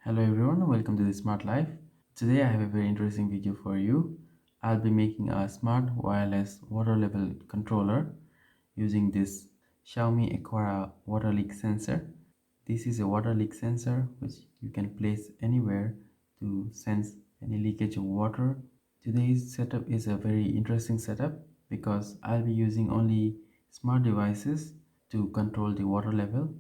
Hello everyone, welcome to the Smart Life. Today I have a very interesting video for you. I'll be making a smart wireless water level controller using this Xiaomi Aqara water leak sensor. This is a water leak sensor which you can place anywhere to sense any leakage of water. Today's setup is a very interesting setup because I'll be using only smart devices to control the water level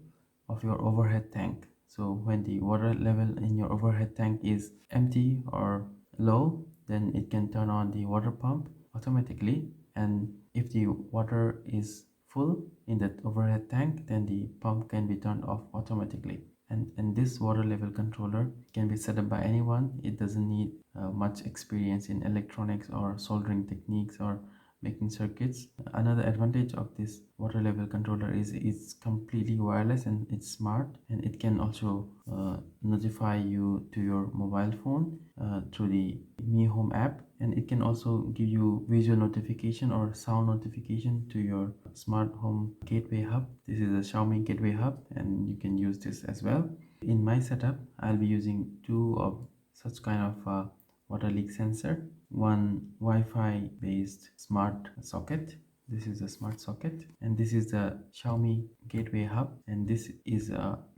of your overhead tank. So when the water level in your overhead tank is empty or low, then it can turn on the water pump automatically, and if the water is full in that overhead tank, then the pump can be turned off automatically. And this water level controller can be set up by anyone. It doesn't need much experience in electronics or soldering techniques or making circuits. Another advantage of this water level controller is it's completely wireless and it's smart, and it can also notify you to your mobile phone through the Mi Home app, and it can also give you visual notification or sound notification to your smart home gateway hub. This is a Xiaomi gateway hub, and you can use this as well. In my setup, I'll be using two of such kind of water leak sensor, one Wi-Fi based smart socket. This is a smart socket, and this is the Xiaomi gateway hub, and this is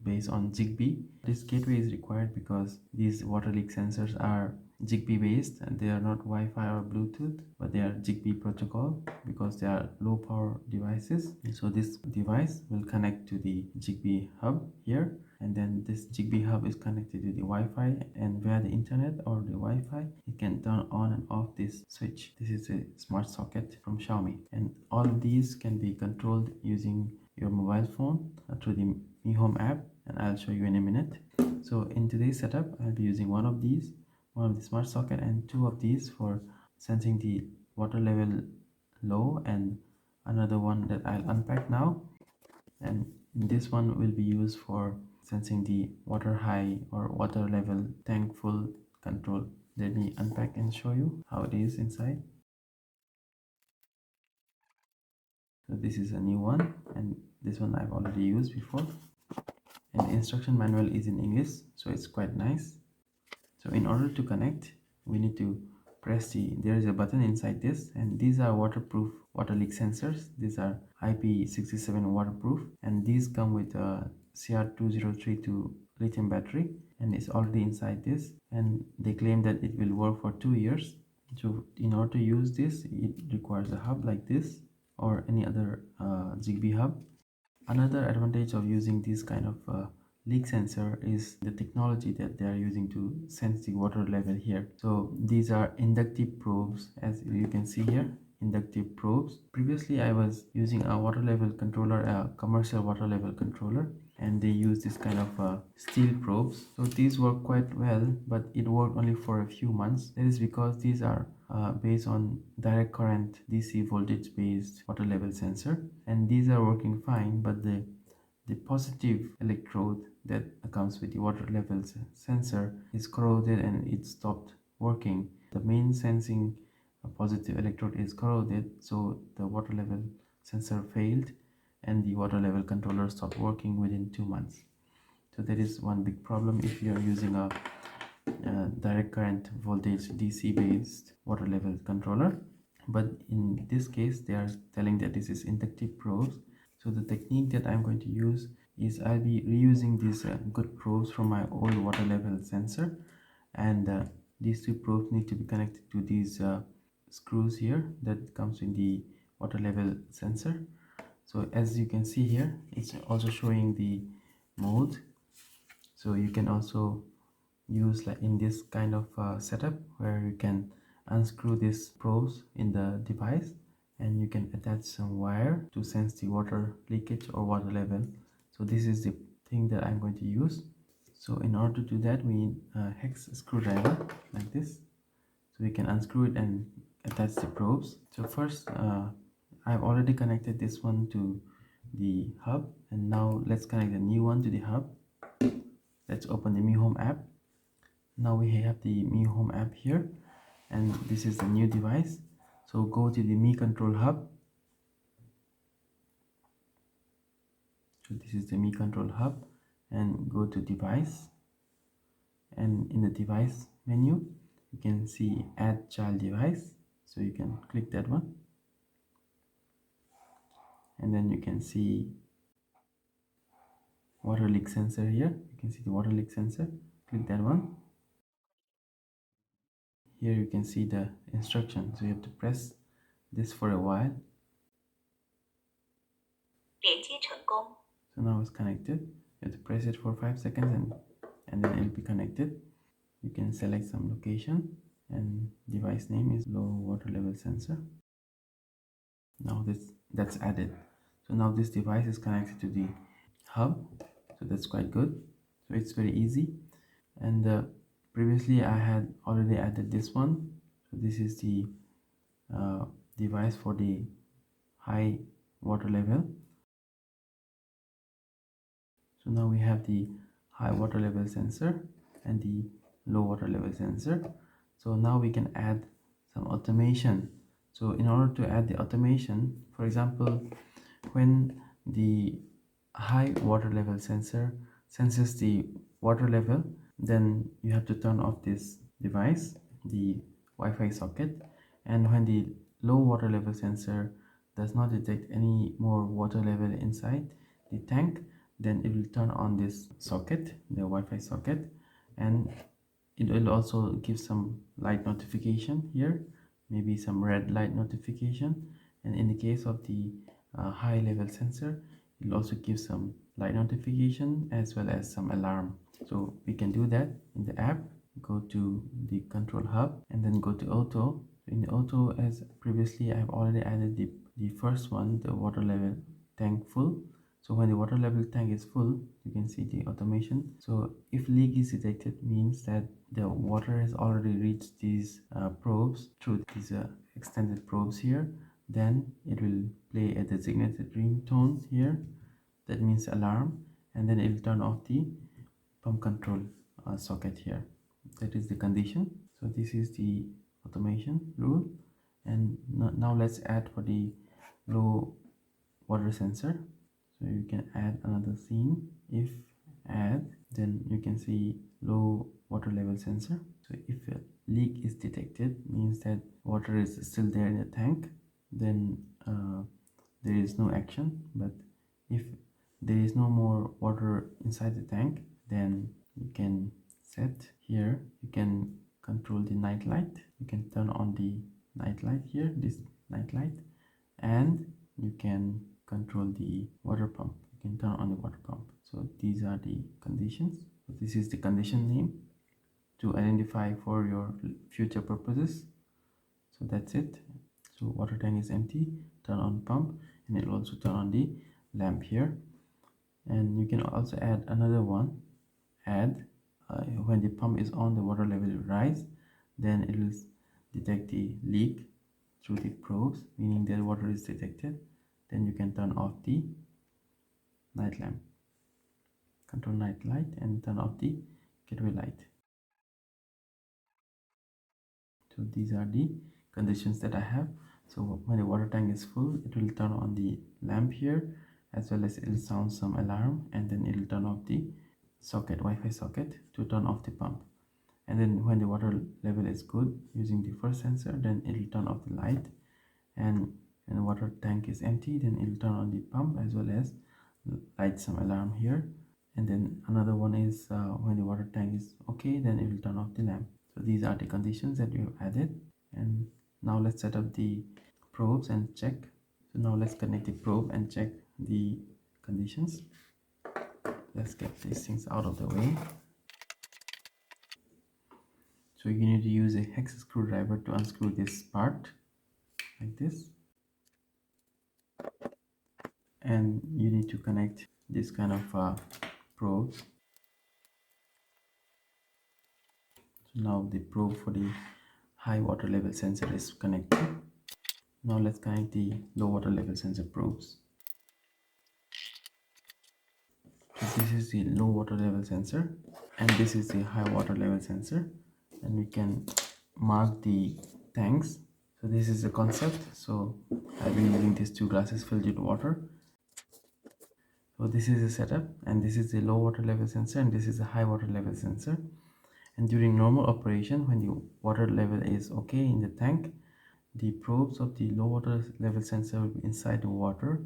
based on Zigbee. This gateway is required because these water leak sensors are Zigbee based, and they are not Wi-Fi or Bluetooth, but they are Zigbee protocol because they are low power devices. So this device will connect to the Zigbee hub here, and then this Zigbee hub is connected to the Wi-Fi, and via the internet or the Wi-Fi it can turn on and off this switch. This is a smart socket from Xiaomi, and all of these can be controlled using your mobile phone through the Mi Home app, and I'll show you in a minute. So in today's setup, I'll be using one of the smart socket, and two of these for sensing the water level low, and another one that I'll unpack now, and this one will be used for sensing the water high or water level tank full control. Let me unpack and show you how it is inside. So this is a new one, and this one I've already used before, and the instruction manual is in English, so it's quite nice. So in order to connect, we need to press there is a button inside this, and these are waterproof water leak sensors. These are IP67 waterproof, and these come with a CR2032 lithium battery, and it's already inside this, and they claim that it will work for 2 years. So in order to use this, it requires a hub like this or any other Zigbee hub. Another advantage of using this kind of leak sensor is the technology that they are using to sense the water level here. So these are inductive probes, as you can see here, inductive probes. Previously I was using a water level controller, a commercial water level controller, and they use this kind of steel probes. So these work quite well, but it worked only for a few months. That is because these are based on direct current DC voltage based water level sensor, and these are working fine, but the positive electrode that comes with the water level sensor is corroded and it stopped working. The main sensing positive electrode is corroded, so the water level sensor failed and the water level controller stopped working within 2 months. So that is one big problem if you are using a direct current voltage DC based water level controller. But in this case they are telling that this is inductive probes. So the technique that I'm going to use is I'll be reusing these good probes from my old water level sensor, and these two probes need to be connected to these screws here that comes in the water level sensor. So as you can see here, it's also showing the mode. So you can also use like in this kind of setup where you can unscrew these probes in the device, and you can attach some wire to sense the water leakage or water level. So this is the thing that I'm going to use. So in order to do that, we need a hex screwdriver like this, so we can unscrew it and attach the probes. So first I've already connected this one to the hub, and now let's connect a new one to the hub. Let's open the Mi Home app. Now we have the Mi Home app here, and this is the new device. So go to the Mi Control Hub. So this is the Mi Control Hub, and go to Device, and in the device menu you can see add child device, so you can click that one, and then you can see water leak sensor. Here you can see the water leak sensor, click that one. Here you can see the instruction, so you have to press this for a while. So now it's connected. You have to press it for 5 seconds and then it'll be connected. You can select some location, and device name is low water level sensor. Now that's added. So now this device is connected to the hub, so that's quite good. So it's very easy. And previously I had already added this one. So this is the device for the high water level. So now we have the high water level sensor and the low water level sensor. So now we can add some automation. So in order to add the automation, for example, when the high water level sensor senses the water level, then you have to turn off this device, the Wi-Fi socket. And when the low water level sensor does not detect any more water level inside the tank, then it will turn on this socket, the Wi-Fi socket, and it will also give some light notification here, maybe some red light notification. And in the case of the high level sensor, it will also give some light notification as well as some alarm. So we can do that in the app. Go to the control hub and then go to auto. In the auto, as previously I have already added the first one, the water level tank full. So when the water level tank is full, you can see the automation. So if leak is detected, means that the water has already reached these probes through these extended probes here. Then it will play a designated ringtone here, that means alarm, and then it will turn off the pump control socket here. That is the condition. So this is the automation rule. And now let's add for the low water sensor. So you can add another scene. If add, then you can see low water level sensor. So if a leak is detected, means that water is still there in the tank, then there is no action. But if there is no more water inside the tank, then you can set here, you can control the night light. You can turn on the night light here, this night light, and you can control the water pump. You can turn on the water pump. So these are the conditions. So this is the condition name to identify for your future purposes. So that's it. So water tank is empty, turn on pump, and it will also turn on the lamp here. And you can also add another one. Add when the pump is on, the water level will rise, then it will detect the leak through the probes, meaning that water is detected. Then you can turn off the night lamp, control night light, and turn off the gateway light. So these are the conditions that I have. So when the water tank is full, it will turn on the lamp here, as well as it will sound some alarm, and then it will turn off the socket, Wi-Fi socket, to turn off the pump. And then when the water level is good using the first sensor, then it will turn off the light. And when the water tank is empty, then it will turn on the pump as well as light some alarm here. And then another one is when the water tank is okay, then it will turn off the lamp. So these are the conditions that we have added. And now let's set up the probes and check. So now let's connect the probe and check the conditions. Let's get these things out of the way. So you need to use a hex screwdriver to unscrew this part like this, and you need to connect this kind of probes. So now the probe for the high water level sensor is connected. Now let's connect the low water level sensor probes. So this is the low water level sensor and this is the high water level sensor, and we can mark the tanks. So this is the concept. So I've been using these two glasses filled with water. So this is the setup, and this is the low water level sensor and this is the high water level sensor. And during normal operation, when the water level is okay in the tank, the probes of the low water level sensor will be inside the water,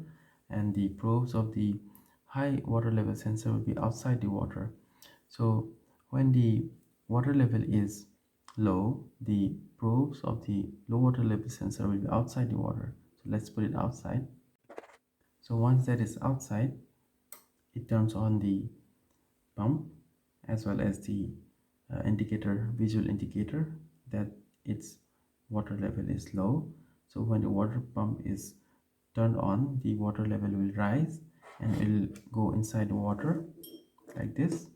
and the probes of the high water level sensor will be outside the water. So when the water level is low, the probes of the low water level sensor will be outside the water. So let's put it outside. So once that is outside, it turns on the pump as well as the visual indicator that its water level is low. So when the water pump is turned on, the water level will rise and it will go inside the water like this.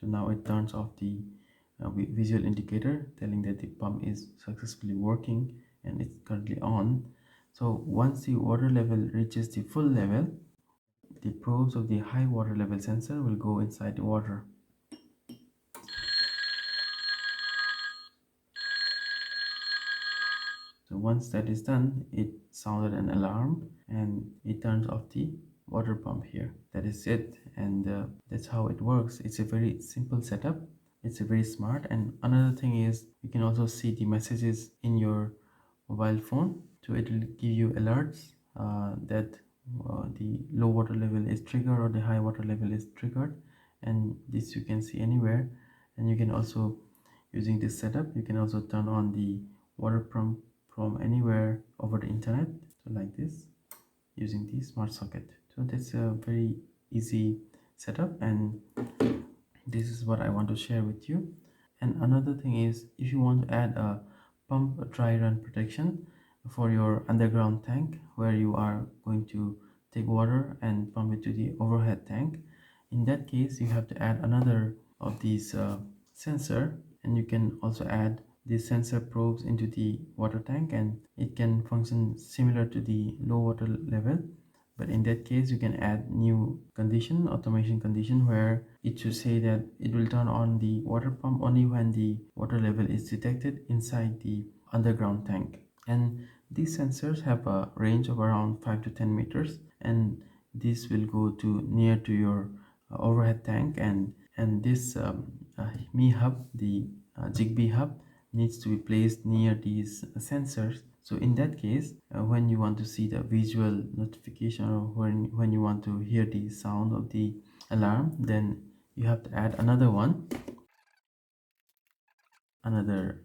So now it turns off the visual indicator telling that the pump is successfully working and it's currently on. So once the water level reaches the full level, the probes of the high water level sensor will go inside the water. So once that is done, it sounded an alarm and it turns off the water pump here. That is it, and that's how it works. It's a very simple setup. It's a very smart. And another thing is you can also see the messages in your mobile phone. So it will give you alerts that the low water level is triggered or the high water level is triggered, and this you can see anywhere. And you can also, using this setup, you can also turn on the water pump from anywhere over the internet, so like this, using the smart socket. So that's a very easy setup, and this is what I want to share with you. And another thing is, if you want to add a pump dry run protection for your underground tank where you are going to take water and pump it to the overhead tank, in that case you have to add another of these sensor, and you can also add these sensor probes into the water tank, and it can function similar to the low water level. But in that case you can add new condition, automation condition, where it should say that it will turn on the water pump only when the water level is detected inside the underground tank. And these sensors have a range of around 5 to 10 meters, and this will go to near to your overhead tank, and this Mi hub, the Zigbee hub, needs to be placed near these sensors. So in that case, when you want to see the visual notification, or when you want to hear the sound of the alarm, then you have to add another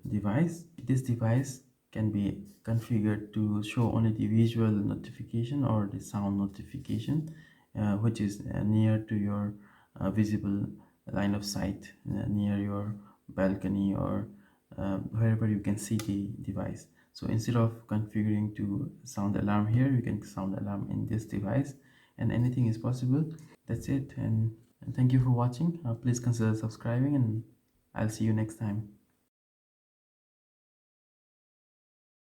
device. This device can be configured to show only the visual notification or the sound notification, which is near to your visible line of sight, near your balcony, or wherever you can see the device. So instead of configuring to sound alarm here, you can sound alarm in this device, and anything is possible. That's it, and thank you for watching. Please consider subscribing, and I'll see you next time.